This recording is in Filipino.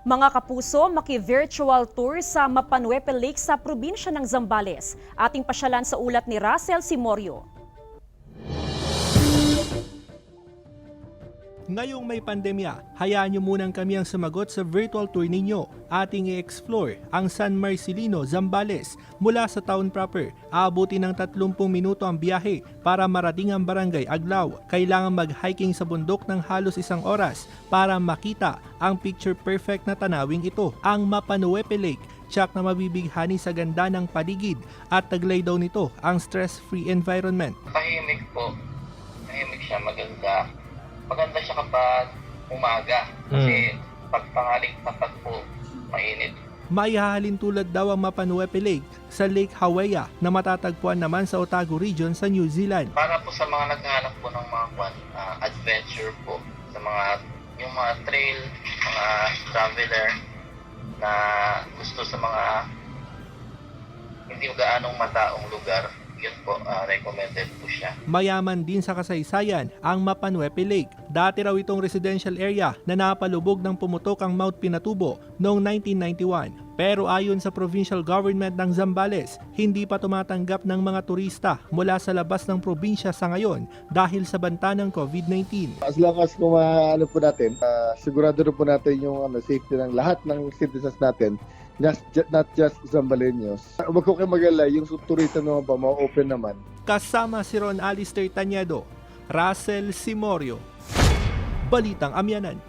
Mga kapuso, maki-virtual tour sa Mapanuepe Lake sa probinsya ng Zambales. Ating pasyalan sa ulat ni Russell Simorio. Ngayong may pandemya, hayaan niyo munang kami ang sumagot sa virtual tour ninyo. Ating i-explore ang San Marcelino, Zambales. Mula sa town proper, aabutin ng 30 minuto ang biyahe para marating ang barangay Aglaw. Kailangan mag-hiking sa bundok ng halos 1 oras para makita ang picture-perfect na tanawing ito, ang Mapanuepe Lake. Tiyak na mabibighani sa ganda ng paligid at taglay daw nito ang stress-free environment. Tahimik po. Tahimik siya, maganda. Maganda siya kapag umaga. Kasi pag tanghaling tapat po, mainit. Maihahalin tulad daw ang Mapanuepe Lake sa Lake Hawea na matatagpuan naman sa Otago Region sa New Zealand. Para po sa mga naghahanap po ng mga adventure po, sa yung mga trail, mga traveler na gusto sa mga hindi gaanong mataong lugar, yun po, recommended po siya. Mayaman din sa kasaysayan ang Mapanuepe Lake. Dati raw itong residential area na napalubog ng pumutok ang Mount Pinatubo noong 1991. Pero ayon sa provincial government ng Zambales, hindi pa tumatanggap ng mga turista mula sa labas ng probinsya sa ngayon dahil sa banta ng COVID-19. As long as kung ano po natin, sigurado rin po natin yung safety ng lahat ng citizens natin, not just Zambaleños. Huwag ko kayo mag-alala, yung turista naman pa, ma-open naman. Kasama si Ron Alistair Tañedo, Russell Simorio, Balitang Amyanan.